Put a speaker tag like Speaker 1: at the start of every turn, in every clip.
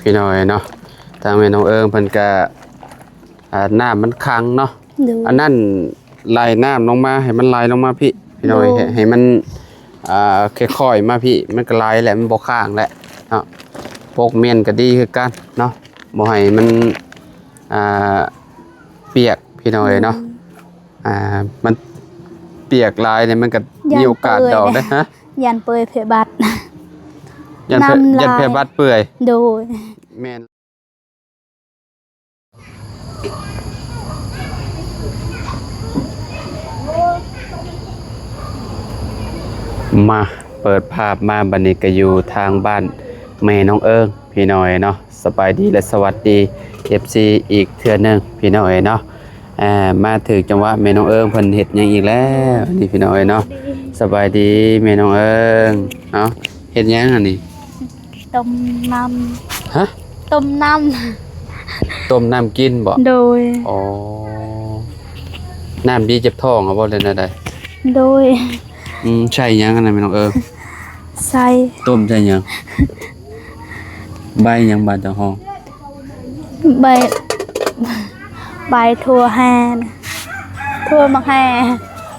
Speaker 1: พี่น้อยเนาะทางแม่น้องเอิงเพิ่นก็น้ำมันขังเนาะอันนั้นไหลน้ำลงมาให้มันไหลลงมาพี่น้อยให้มันค่อยๆมาพี่มันก็ไหลแหละมันบ่ค้างแหละเนาะพวกเมียนก็ดีคือกันเนาะบ่ให้มันเปียกพี่น้อยเนาะมันเปียกลายเนี่ยมันก็มีโอกาสดอกนะฮะ
Speaker 2: ยันเปื่อยเพบัด
Speaker 1: ยันเพบัดเปื่อย
Speaker 2: โดย
Speaker 1: แม่นมาเปิดภาพมาบัดนี้ก็อยู่ทางบ้านแม่น้องเอิงพี่น้อยเนาะสบายดีและสวัสดี FC อีกเทื่อนึงพี่น้อยเนาะมาถึงจังหวะแม่น้องเอิงเพิ่นเฮ็ดหยังอีกแล้วนี่พี่น้อยเนาะสบายดีแม่น้องเอิงเนาะเฮ็ดหยังอันนี้
Speaker 2: ต้มน้ำ
Speaker 1: ฮะ
Speaker 2: ต้มน้
Speaker 1: ำกินบ่
Speaker 2: โดย
Speaker 1: อ๋อน้ำดีเจ็บท้องบ่ได้ได้
Speaker 2: โดย
Speaker 1: ใช่หยังอันนั้นแม่น้องเอิง
Speaker 2: ใส่
Speaker 1: ต้มใช่หยังใบหยังบาดจังห้อง
Speaker 2: ใบถั่วแห้งถั่วมะแห้ง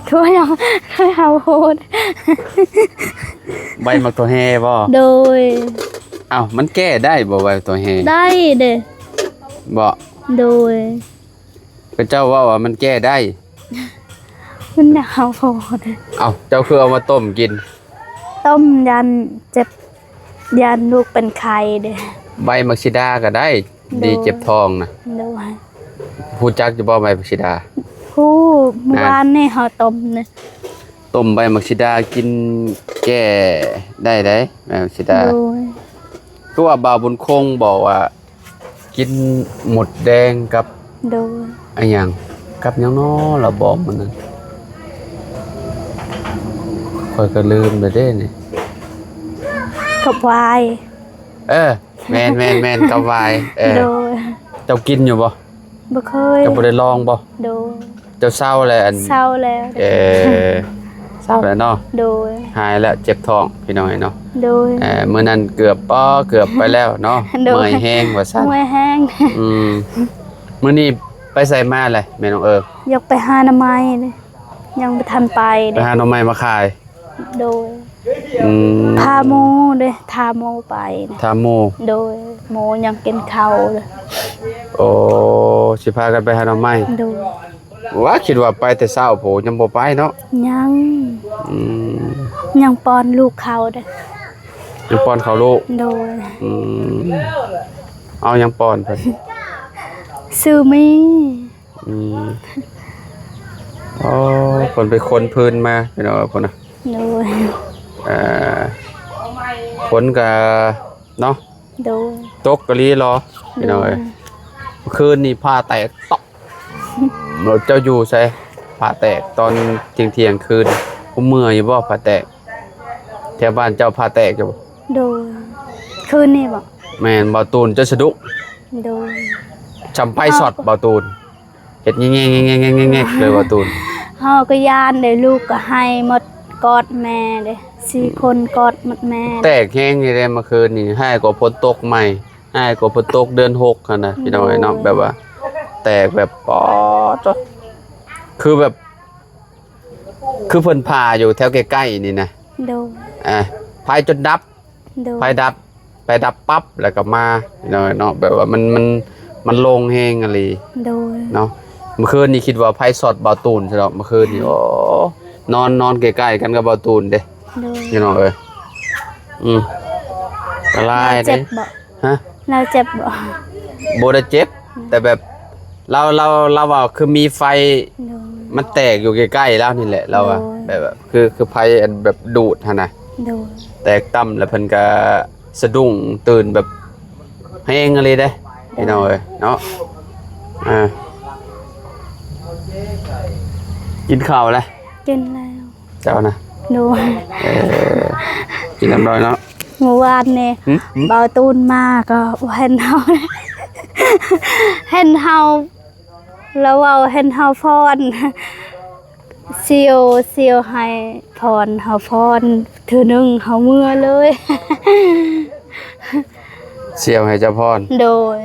Speaker 2: ถั่วยังถั่วเฮาโหด
Speaker 1: ใบมักตัวแห่บ่
Speaker 2: โดย
Speaker 1: มันแก้ได้บ่ใบตัวแห่
Speaker 2: ได้เด้
Speaker 1: บ่
Speaker 2: โดย
Speaker 1: ก็เจ้าว่ามันแก้ได้
Speaker 2: มันเฮาโหด
Speaker 1: เจ้าคือเอามาต้มกิน
Speaker 2: ต้มยันเจ็บยันลูกเป็นไข้เด้
Speaker 1: ใบมักซิดาก็ได้ดีเจ็บท้องนะ
Speaker 2: โดย
Speaker 1: ผู้จักจะบ่ใบมักซิดา
Speaker 2: ผู้เมื่อวานนี่เฮาต้มนะ
Speaker 1: ต้มใบมักซิดากินแก้ได้แม่มักซิดาตัวบ่าวบุญคงบอกว่ากินหมดแดงกับ
Speaker 2: โดย
Speaker 1: อะไรอย่างกับยังน้อเราบอกมันนั้นคอยก็ลืมไปได้นี่
Speaker 2: กับวาย
Speaker 1: แม่นกับวาย
Speaker 2: โดย
Speaker 1: เจ้ากินอยู่บ่
Speaker 2: เคย
Speaker 1: เจ้าบ่ได้ลองบ่
Speaker 2: โดย
Speaker 1: เจ้าเศร้าแล้ว
Speaker 2: เศร้าแล้ว
Speaker 1: เศร้าแล้วเนาะ
Speaker 2: โดย
Speaker 1: หายแล้วเจ็บท้องพี่น้อยเนาะ
Speaker 2: โดย
Speaker 1: เมื่อนั้นเกือบไปแล้วเนาะเมื่อยแห้งว่าซั่น
Speaker 2: เมื่อยแห้ง
Speaker 1: มื้อนี้ไปใส่มาเลยแม่น้อง
Speaker 2: อยากไปหาหน่อไม้ยังบ่ทันไป
Speaker 1: หาหน่อไม้มาขาย
Speaker 2: โดยพาโมเด้ทาโมไป
Speaker 1: ทาโม
Speaker 2: โดยโมยังกินข้าวเลย
Speaker 1: โอ้สิพากันไปหาหน่อไม้
Speaker 2: โดย
Speaker 1: ว่าคิดว่าไปแต่เช้าโผยังบ่ไปเนาะ
Speaker 2: ยังป้อนลูกเขาเด้
Speaker 1: ยังป้อนเขาลูก
Speaker 2: โดย
Speaker 1: เอายังป้อนเพิ่น
Speaker 2: ซื้อมี
Speaker 1: เพิ่นไปคนพื้นมาพี่น้องเพิ่นน่ะ
Speaker 2: โดย
Speaker 1: ฝนก็เนาะ
Speaker 2: โดย
Speaker 1: ตกกะลีรอพี่น้องคืนนี้ผ้าแตกตอกเจ้าอยู่ใช่ผ้าแตกตอนเที่ยงคืนผมเมื่อยอยู่บ่ผ้าแตกแถวบ้านเจ้าผ้าแตกจ้ะบ่
Speaker 2: โดยคืนนี้บ่
Speaker 1: แม่นบ่ตูนจะสะดุ้ง
Speaker 2: โดย
Speaker 1: จำไผช็อตบ่ตูนเฮ็ดแง่ๆๆๆๆเลยบ่ตูน
Speaker 2: เฮาก็ย่านได้ลูกก็ให้หมดกอดแม่เด้4คนกอดหมดแม่
Speaker 1: แตกแห้งนี่ได้เมื่อคืนนี่ให้กว่าฝนตกใหม่ให้กว่าฝนตกเดือน6คั่นน่ะพี่น้องเนาะแบบว่าแตกแบบป๊อดคือแบบคือเพิ่นพาอยู่แถวใกล้ๆนี่นะ
Speaker 2: โด
Speaker 1: ไฟจนดับไฟดับไปดับปั๊บแล้วก็มาพี่น้องเนาะแบบว่ามันลงแห้งอะไรเนาะเมื่อคืนนี่คิดว่าไฟสอดบ่าวตูนใช่เนาะเมื่อคืนนี่โอ้นอนใกล้ๆกันกับบ่าวตูนเด้พี่น้องอะไรเด้ฮะ
Speaker 2: เราเจ็บ
Speaker 1: บ่ได้เจ็บแต่แบบเราว่าคือมีไฟมันแตกอยู่ใกล้ๆแล้วนี่แหละเราอะแบบคือไฟแบบดูดหั่นน่ะแตกต่ำแล้วเพิ่นก็สะดุ้งตื่นแบบแห้งอะไรเด้พี่น้องเนาะกินข้าวแล้ว
Speaker 2: กินแล้ว
Speaker 1: เจ้านะ
Speaker 2: ดู
Speaker 1: กินน้ำร้อยเนาะ
Speaker 2: เมื่อวานนี่บ่าวตูนมาก็เห็นเฮาแล้วเอาเห็นเฮาพรเซียวให้พรเฮาพรเธอนึงเฮาเมื่อเลย
Speaker 1: เสี่ยวให้เจ้าพร
Speaker 2: โดย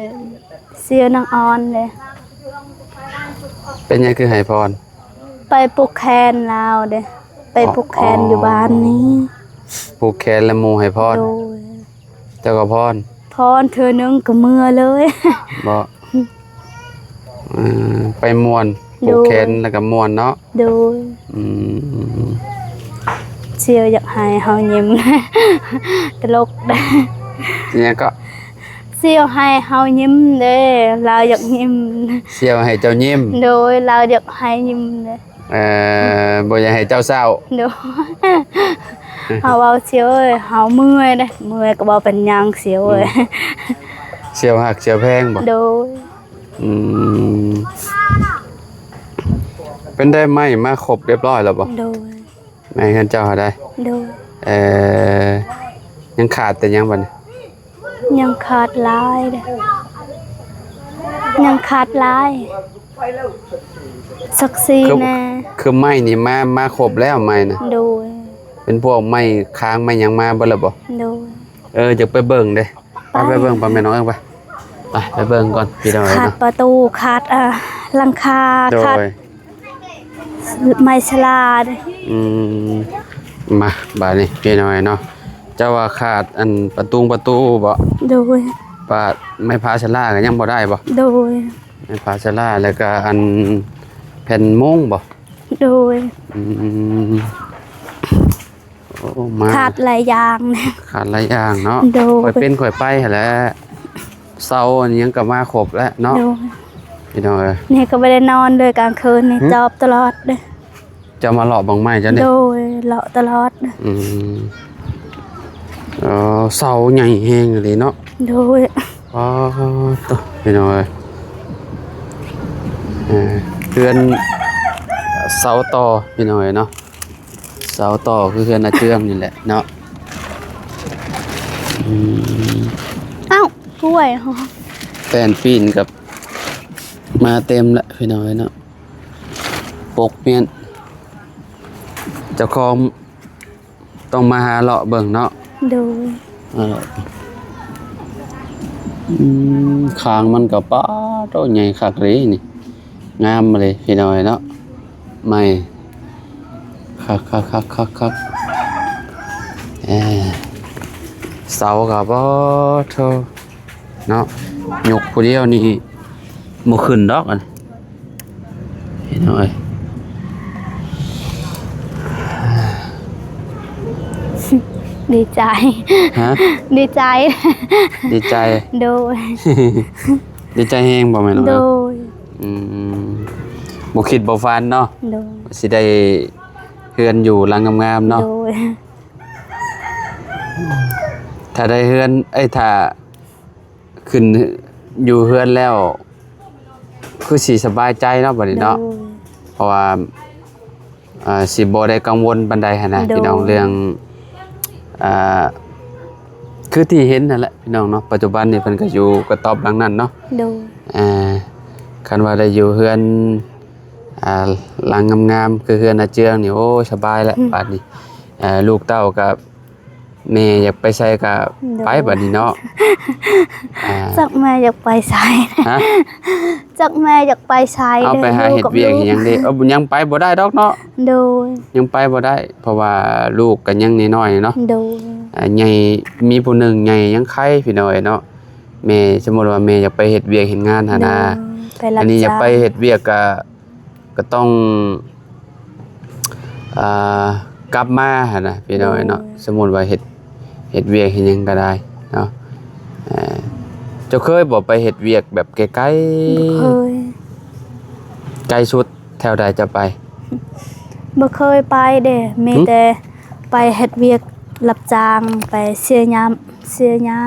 Speaker 2: เสียนางออนเลย
Speaker 1: เป็นหยังคือให้พร
Speaker 2: ไปปลุกแคนลาวเด้ไปปลุกแคนอยู่บ้านนี้
Speaker 1: ผูกแขนและหมู่ให้พร
Speaker 2: โดย
Speaker 1: เจ้าก็พร
Speaker 2: พรเธอนึงก็เมื่อเลย
Speaker 1: บ่ไปม่วนผูกแขนแล้วก็ม่วนเนาะ
Speaker 2: โดย
Speaker 1: อืม
Speaker 2: เสียวอยากให้เฮายิ้ม ตลกเด้
Speaker 1: เนี่ยก็
Speaker 2: เสียวให้เฮายิ้มเด้เราอยากยิ้ม
Speaker 1: เสี่ยวให้เจ้ายิ้ม
Speaker 2: โดยเราอยากให้ยิ้มเด้
Speaker 1: บ่อยากให้เจ้าเศร้า
Speaker 2: โดยเฮาเอาเสียวเอ้ยเฮาเมื่อยเด้เมื่อยก็บ่เป็นหยังเสียวเอ้ย
Speaker 1: เสี่ยวหักเสี่ยวแพงบ่
Speaker 2: โดย
Speaker 1: อืมเป็นได้ไหมมาครบเรียบร้อยแล้วบ่
Speaker 2: โดย
Speaker 1: แม่เงินเจ้าหาได้
Speaker 2: โดย
Speaker 1: ยังขาดแต่ยังบ่เนี่ย
Speaker 2: ยังขาดหลายเด้ยังขาดหลายสักซีแน่
Speaker 1: คือไม้นี่มาครบแล้วไม้นะ
Speaker 2: โดย
Speaker 1: เป็นพวกไม้ค้างไม้หยังมาเบิดแล้วบ่
Speaker 2: โดย
Speaker 1: จะไปเบิ่งเด้ไปเบิ่งไปแม่น้องเอิ้งไปเบิ่งก่อนพี่น้อง
Speaker 2: ขาด
Speaker 1: เนาะ
Speaker 2: ประตูขาดหลังคา
Speaker 1: โด
Speaker 2: ขาด
Speaker 1: ย
Speaker 2: ไม้ชลาด
Speaker 1: มาบาดนี้พี่น้องเนาะเจ้าว่าขาดอันประตูบ่
Speaker 2: โดย
Speaker 1: ปาดไม้พาชะลาก็ยังบ่ได้บ่
Speaker 2: โดย
Speaker 1: ไม้พาชะลาแล้วก็อันแผ่นมุ้งบ่
Speaker 2: โดย
Speaker 1: อืมโอ้มา
Speaker 2: ขาดหลายอย่างเนี่ย
Speaker 1: ขาดหลายอย่างเนาะ
Speaker 2: โดย
Speaker 1: ค่อยเป็นค่อยไปหั่นแหละเซาอันยังก็มาครบแล้วเนาะ
Speaker 2: โดย
Speaker 1: พี่น้องเอ้ย
Speaker 2: นี่ก็ไม่ได้นอนเลยกลางคืนนี่จอบตลอดเลย
Speaker 1: จะมาหลอกบังไม้จ้ะเนี่ย
Speaker 2: โดยเลาะตลอดเลย
Speaker 1: อืมเสาใหญ่แฮงเลยเนาะ
Speaker 2: โดย
Speaker 1: อ๋อตัวพี่น้องเอ้ยเพื่อนเสาต่อพี่น้องเอ้ยเนาะเสาต่อคือเพื่อนอาเจืองนี่แหละเนาะอืม
Speaker 2: เอ้ากล้วยเหรอ
Speaker 1: แป้นปีนกับมาเต็มละพี่น้องเอ้ยเนาะปกเมียนเจ้าของต้องมาหาเลาะเบิ่งเนาะ
Speaker 2: โดย
Speaker 1: คางมันก็ป้าโตใหญ่คักเลยนี่งามมาเลยพี่น้อยเนาะไม่คักเสาก็บ่โทเนาะยกผู้เดียวนี่บ่ขึ้นดอกอันพี่น้อย
Speaker 2: ดีใจ
Speaker 1: ฮะ
Speaker 2: ดีใจ
Speaker 1: ดีใจ
Speaker 2: โดย
Speaker 1: ดีใจแฮงบ่แม่น
Speaker 2: โด
Speaker 1: เนาะ
Speaker 2: ย
Speaker 1: บ่คิดบ่ฝันเนาะ
Speaker 2: โดย
Speaker 1: สิได้เฮือนอยู่หลังงามๆเนาะ
Speaker 2: โดย
Speaker 1: ถ้าได้เฮือนถ้าขึ้นอยู่เฮือนแล้ว คือสิสบายใจเนาะบัดนี้เนาะ เพราะว่าสิบ่ได้กังวลปานใดหันนะพี่น้องเรื่องคือที่เห็นนั่นแหละพี่น้องเนาะปัจจุบันนี่เพิ่นก็อยู่กระต๊อบหลังนั้นเนาะ
Speaker 2: โดย
Speaker 1: คันว่าได้อยู่เฮือนหลังงามๆคือเฮือนอาเจืองนี่โอ้สบายแล้วบัดนี้ลูกเต้ากับแม่อยากไปใส่ก็ไปบัดนี้เนาะ
Speaker 2: จักแม่อยากไปใช้
Speaker 1: ฮะ
Speaker 2: จักแม่อยากไปใช้
Speaker 1: เอาไปหาเฮ็ดเวียกอีหยังเด้ยังไปบ่ได้ดอกเนาะ
Speaker 2: โดย
Speaker 1: ยังไปบ่ได้ เพราะว่าลูกก็ยังน้อยๆเนาะ
Speaker 2: โดย
Speaker 1: ใหญ่มีผู้หนึงใหญ่ยังไข่พี่น้อยเนาะแม่สมมุติว่าแม่อยากไปเฮ็ดเวียกเฮ็ดงานหั่นน่ะ
Speaker 2: ไปรับ
Speaker 1: อันนี้อยาก
Speaker 2: จ้าง
Speaker 1: ไปเฮ็ดเวียกก็ต้องกลับมาหั่นน่ะพี่น้อยเนาะสมมุติว่าเฮ็ดเวียกเฮ็ดหยังก็ได้เนาะเจ้าเคยบ่ไปเฮ็ดเวียกแบบไกล
Speaker 2: บ่เคย
Speaker 1: ๆไกลสุดแถวใดจะไป
Speaker 2: บ่เคยไปเด้มีแต่ไปเฮ็ดเวียกรับจ้างไปเสียยามเสียหญ้า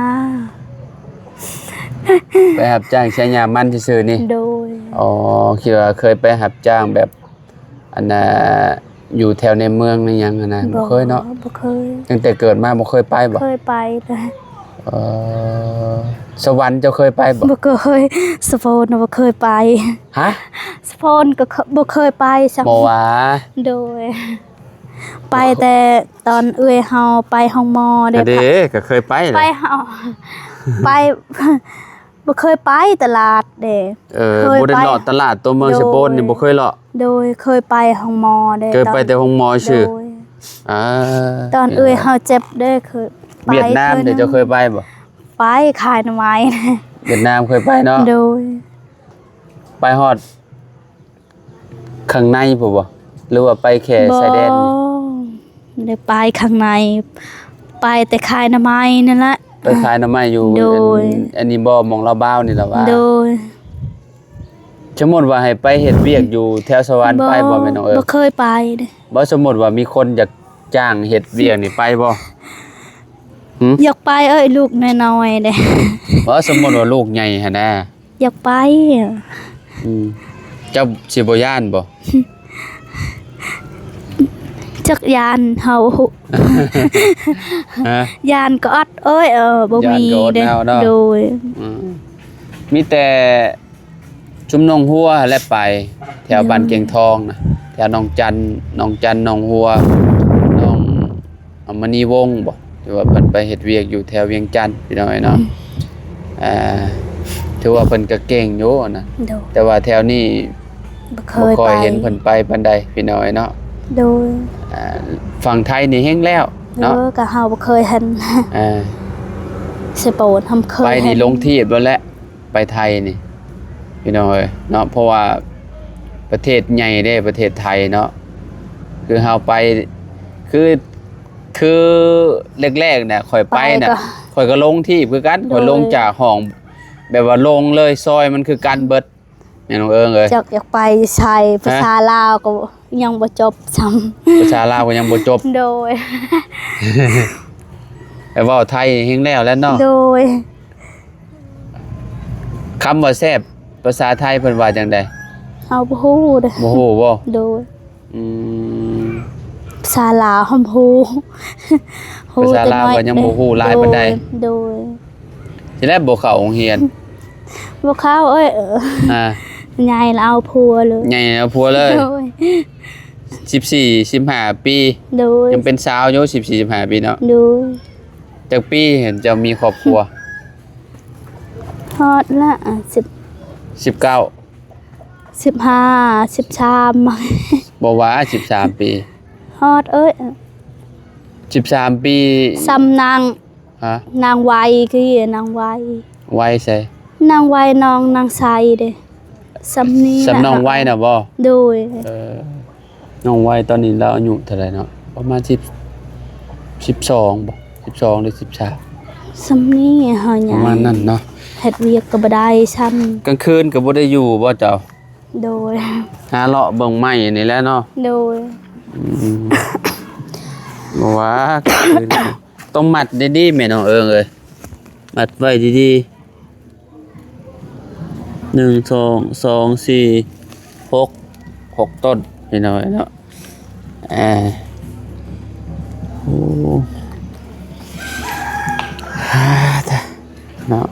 Speaker 1: ไปรับจ้างใช้ยามันซื่อๆนี่
Speaker 2: โดย
Speaker 1: อ๋อคิดว่าเคยไปรับจ้างแบบอันน่ะอยู่แถวในเมืองในหยังอะนะบ่เคยเนาะ
Speaker 2: บ่เคย
Speaker 1: ตั้งแต่เกิดมาบ่เคยไปบ่
Speaker 2: เคยไปเลย
Speaker 1: เออสวรรค์เจ้าเคยไปบ่
Speaker 2: บ่เคยสโฟนบ่เคยไป
Speaker 1: ฮะ
Speaker 2: สโฟนก็บ่เคยไปสัก
Speaker 1: บ่ว่า
Speaker 2: โดย ไปแต่ตอนเอื้อยเฮาไปห้องหมอ
Speaker 1: เด้
Speaker 2: ได้
Speaker 1: ก็เคยไป
Speaker 2: ไป
Speaker 1: เลย
Speaker 2: เฮา ไป บ่เคยไปตลาดเด้
Speaker 1: บ่ได้เลาะตลาดตัวเมืองสกลนี่บ่เคยเลาะ
Speaker 2: โดยเคยไปห้องหมอเด้
Speaker 1: เคยไปแต่ห้องหมอชื่อ
Speaker 2: ตอนเฮาเจ็บเด้เคยไป
Speaker 1: เวียดนามเดี๋ยวจะเคยไปบ่
Speaker 2: ไปขายหน่อไม้
Speaker 1: เวียดนามเคยไปเนาะ
Speaker 2: โดย
Speaker 1: ไปฮอดข้างในบ่หรือว่าไปแค่ชายแดน
Speaker 2: ไม่ได้ไปข้างในไปแต่ขายหน่อไม้นั่นแหละ
Speaker 1: ไปขายหน่อไม้อยู่อันนี้บ่มองลาบ้าวนี่ล่ะว่า
Speaker 2: โดย
Speaker 1: สมมุติว่าให้ไปเฮ็ดเวียกอยู่แถวสวรรค์ไปบ่แม่น้อง
Speaker 2: บ่เคยไปเด้
Speaker 1: บ่สมมุติว่ามีคนอยากจ้างเฮ็ดเวียกนี่ไปบ่
Speaker 2: อยากไปลูกน้อยๆเด้
Speaker 1: บ่สมมุติว่าลูกใหญ่หั่นน่ะ
Speaker 2: อยากไป
Speaker 1: เจ้าสิบ่ย้านบ่
Speaker 2: จักยานเฮายานก็อดบ่มีเด้โดย
Speaker 1: มีแต่ชุมนงหัวและไปแถวบ้านเกียงทองนะแถวหนองจันหนองหัวหนองมณีวงศ์บ่ถือว่าเพิ่นไปเฮ็ดเวียกอยู่แถวเวียงจันทน์พี่น้อยเนาะถือว่าเพิ่นก็เก่งอยู่นะแต่ว่าแถวนี้บ่ค่อยเห็นเพิ่นไปปานใดพี่น้อยเนาะ
Speaker 2: โดย
Speaker 1: ฝั่งไทยนี่แฮงแล้วเนาะ
Speaker 2: ก็เฮาบ่เคยเห็นสิโปนทำเคย
Speaker 1: ไปนี่ลงทีบแล้วแหละไปไทยนี่พี่น้อยเนาะเพราะว่าประเทศใหญ่เด้ประเทศไทยเนาะคือเฮาไปคือแรกๆเนี่ยข่อยไปน่ะข่อยก็ลงที่คือกันข่อยลงจากห้องแบบว่าลงเลยซอยมันคือกันเบิดแม่น้องเอิงเอ้ย
Speaker 2: จักอยากไปใช้ภาษาลาวก็ยังบ่จบซ้
Speaker 1: ำภาษาลาวก็ยังบ่จบ
Speaker 2: โดย
Speaker 1: แต่ว่าไทยแฮงแล้วเนาะ
Speaker 2: โดย
Speaker 1: คำว่าแซ่บภาษาไทยเพิ่นว่าจังได๋
Speaker 2: เอาบ่ฮู้เด้อ
Speaker 1: บ่ฮู้บ่
Speaker 2: โดยภาษาลาวฮู้
Speaker 1: ภาษาลาวก็ยังบ่ฮู้หลายปานใด
Speaker 2: โดย
Speaker 1: สิได้บ่เข้าโรงเรียน
Speaker 2: บ่เข้าใหญ่แล้วเอาผัวเลย
Speaker 1: ใหญ่เอาผัวเลย14 15ปี
Speaker 2: โดย
Speaker 1: ยังเป็นสาวอยู่14 15ปีเนาะ
Speaker 2: โดย
Speaker 1: จักปีเห็นจะมีครอบครัว
Speaker 2: ฮอดละ
Speaker 1: 19
Speaker 2: 15 13
Speaker 1: บ่ว่า13ปี
Speaker 2: ฮอด
Speaker 1: 13ปี
Speaker 2: ซ้ำนางไวคือนางไว
Speaker 1: ใส่
Speaker 2: นางไวน้องนางไซเด้ซ้ำนี้
Speaker 1: ซ้ำน้องไวน่ะบ่
Speaker 2: โดย
Speaker 1: น้องไวตอนนี้เราอายุเท่าไหร่เนาะประมาณ12บ่12หรือ13
Speaker 2: ซ้ำนี้เฮาใหญ่
Speaker 1: ประมาณนั้นเนาะ
Speaker 2: เฮ็ดเวียกก็บ่ได้ซ้ำ
Speaker 1: กลางคืนก็บ่ได้อยู่บ่เจ้า
Speaker 2: โดย
Speaker 1: หาเลาะเบิ่งไม้นี่แหละเนาะ
Speaker 2: โดย
Speaker 1: บ่ว่าต้องมัดดีๆแม่น้องเอิงเอ้ยมัดไว้ดีๆ1 2 2 4 6ต้นนี่น้อยเนาะโอ้เนาะ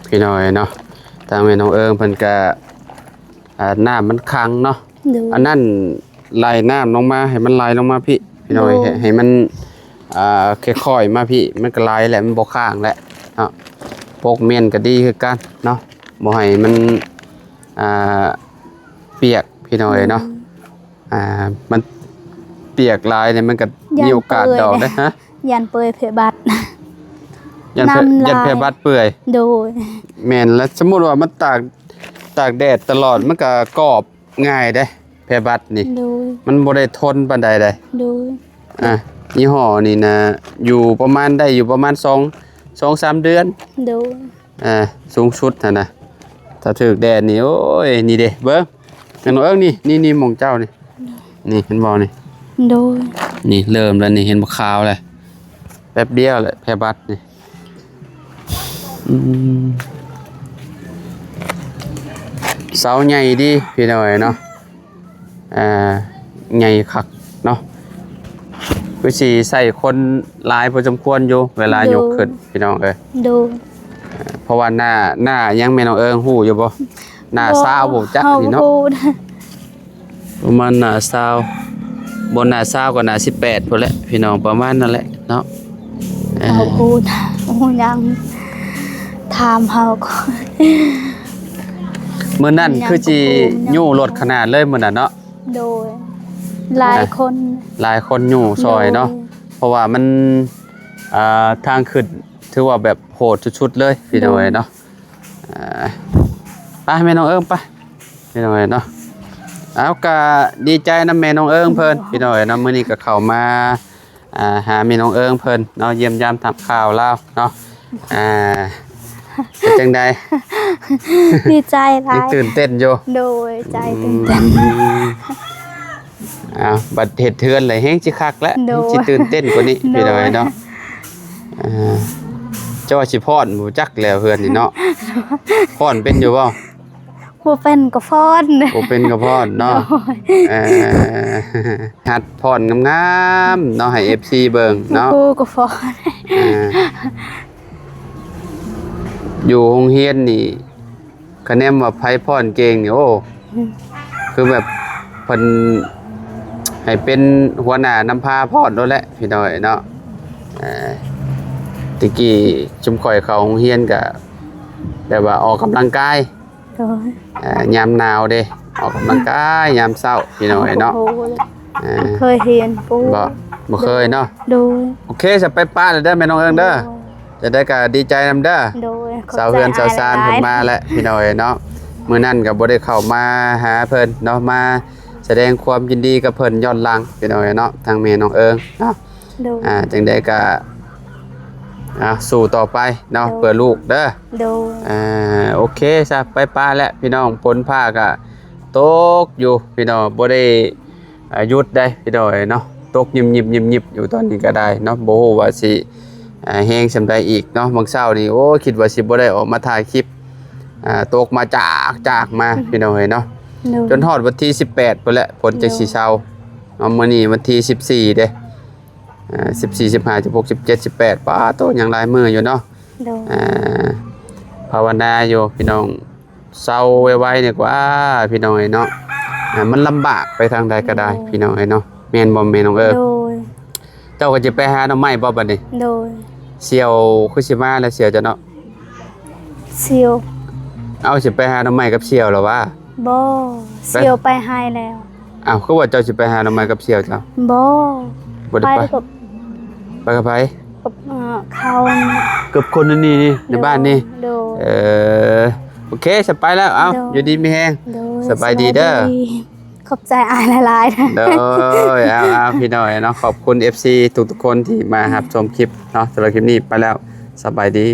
Speaker 1: พี่น้อยเนาะทางแม่น้องเอิงเพิ่นก็น้ำมันขังเนาะอันนั้นไหลน้ำลงมาให้มันไหลลงมาพี่น้อยให้มันค่อยๆมาพี่มันก็ไหลแหละมันบ่ค้างแหละเนาะพวกเมียนก็ดีคือกันเนาะบ่ให้มันเปียกพี่น้อยเนาะมันเปียกลายเนี่ยมันก็มีโอกาสดอกนะฮะ
Speaker 2: ยันเปื่อยเพบัด
Speaker 1: ยันเพบัดเปื่อย
Speaker 2: โดย
Speaker 1: แม่นแล้วสมมุติว่ามันตากแดดตลอดมันก็กรอบง่ายเด้เพบัดนี่มันบ่ได้ทนปานใดเด้
Speaker 2: โดย
Speaker 1: ยี่ห้อนี่นะอยู่ประมาณ2-3 เดือน
Speaker 2: โดย
Speaker 1: สูงสุดนะถ้าถึกแดดนี่โอ้ยนี่เด้เบิ่งกันเอิ้งนี่หม่องเจ้านี่เห็นบ่นี่
Speaker 2: โดย
Speaker 1: นี่เริ่มแล้วนี่เห็นบ่ขาวเลยแป๊บเดียวแหละแพบัดนี่เสาใหญ่ดีพี่น้อยเนาะใหญ่คักเนาะวิธีใส่คนหลายพอสมควรอยู่เวลายกขึ้นพี่น้อง
Speaker 2: ดู
Speaker 1: เพราะว่าหน้ายังแม่น้องเอิงฮู้อยู่บ่หน้าซาวบ่จักนี่เนาะประมาณหน้าซาวบนหน้าซาวก็หน้า18พุ่นแหละพี่น้องประมาณนั่นแหละเนาะ
Speaker 2: เขาพูดยังถามเขาก็
Speaker 1: มื้อนั้นคือสิยู่รถขนาดเลยมื้อนั้นเนาะ
Speaker 2: โดยหลายคน
Speaker 1: หลายคนอยู่ซอยเนาะเพราะว่ามันทางขึ้นถือว่าแบบโหดชุดๆเลยพี่น้อยเนาะไปแม่น้องเอิงไปพี่น้อยเนาะเอาก็ดีใจนำแม่น้องเอิงเพิ่นพี่น้อยเนาะมื้อนี้ก็เข้ามาหาแม่น้องเอิงเพิ่นเนาะเยี่ยมยามทำข่าวลาวเนาะเป็นจังได๋
Speaker 2: ดีใจหลา
Speaker 1: ยัง
Speaker 2: ย
Speaker 1: ตื่นเต้นอยู่
Speaker 2: โดยใจตื่นเต้น
Speaker 1: บัดเฮ็ดเทือนเลยแฮงสิคักแล้ว
Speaker 2: โดย
Speaker 1: สิตื่นเต้นกว่านี้พี่น้อย
Speaker 2: โดย
Speaker 1: เนาะเจ้าสิพรบ่จักแล้วเพื่อนนี่เนาะพรเป็นอยู่บ่
Speaker 2: บ่เป็นก็ฟ้อน
Speaker 1: บ่เป็นก็พรเนาะหัดพรงามๆเนาะให้ FC เบิ่งเนาะ
Speaker 2: ครูก็ฟ้อน
Speaker 1: อยู่โรงเรียนนี่คะแนนว่าไผพรเก่งนี่โอ้คือแบบเพิ่นให้เป็นหัวหน้านำพาพรโดนแหละพี่น้อยเนาะตะกี้ชุมข่อยเข้าโรงเรียนก็แบบว่าออกกำลังกาย
Speaker 2: โดย
Speaker 1: ยามหนาวเด้ออกกำลังกายยามเช้าพี่น้อยเนาะ
Speaker 2: โอ้โหเคยเรียนปู
Speaker 1: บ่เคยเนาะ
Speaker 2: โดย
Speaker 1: โอเคจะไปป้าเลยเด้อแม่น้องเอิงเด้อจะได้ก็ดีใจนำเด้อ
Speaker 2: โดย
Speaker 1: สาวเฮือนสาวซานเพิ่นมาแล้วพี่น้อยเนาะมื้อนั้นก็บ่ได้เข้ามาหาเพิ่นเนาะมาแสดงความยินดีกับเพิ่นย้อนหลังพี่น้อยเนาะทางแม่น้องเอิงเนาะ
Speaker 2: โดย
Speaker 1: จังได๋ก็สู้ต่อไปเนาะเพื่อลูกเด้อ
Speaker 2: โดย
Speaker 1: โอเคซะไปป้าแล้วพี่น้องฝนฟ้าก็ตกอยู่พี่น้องบ่ได้หยุดได้พี่น้อยเนาะตกยิบๆๆๆอยู่ตอนนี้ก็ได้เนาะบ่ฮู้ว่าสิแฮงซำใดอีกเนาะบางเช้านี่โอ้คิดว่าสิบ่ได้ออกมาถ่ายคลิปตกมาจากมาพี่น้องเนาะ
Speaker 2: โดย
Speaker 1: จนฮอดวันที่18พุ่นแหละฝนจะสิเช้าเนาะมื้อนี้วันที่14เด้14 15 16 17 18ป้าโตยังหลายมื้ออยู่เนาะ
Speaker 2: โดย
Speaker 1: ภาวนาอยู่พี่น้องเศร้าไว้ๆเนี่ยกว่าพี่น้องเนาะมันลำบากไปทางใดก็ได้พี่น้องเนาะแม่นบ่แม่น้อง
Speaker 2: โดย
Speaker 1: เจ้าก็จะไปหาหน่อไม้บ่บัดนี้
Speaker 2: โดย
Speaker 1: เสี่ยวคือสิมาแล้วเสี่ยวจะเนาะ
Speaker 2: เซียว
Speaker 1: เอาสิไปหาหน่อไม้กับเสี่ยวเหรอวะ
Speaker 2: บ่เซียวไปให้แล้ว
Speaker 1: อ้าวคือว่าเจ้าสิไปหาหน่อไม้กับเสี่ยวเจ้า
Speaker 2: บ่
Speaker 1: บ่
Speaker 2: ไป
Speaker 1: ได้ไป
Speaker 2: กับ
Speaker 1: ไปกับไผ
Speaker 2: เขา
Speaker 1: กับคนนี่ในบ้านนี่
Speaker 2: โดย
Speaker 1: โอเคจะไปแล้วเอ้าอยู่ดีมีแฮง
Speaker 2: โดย
Speaker 1: สบายดีเด้อ
Speaker 2: ขอบใจอายหลายๆนะ
Speaker 1: เด้อเอาพี่น้อยเนาะขอบคุณ FC ทุกๆคนที่มารับชมคลิปเนาะสำหรับคลิปนี้ไปแล้วสบายดี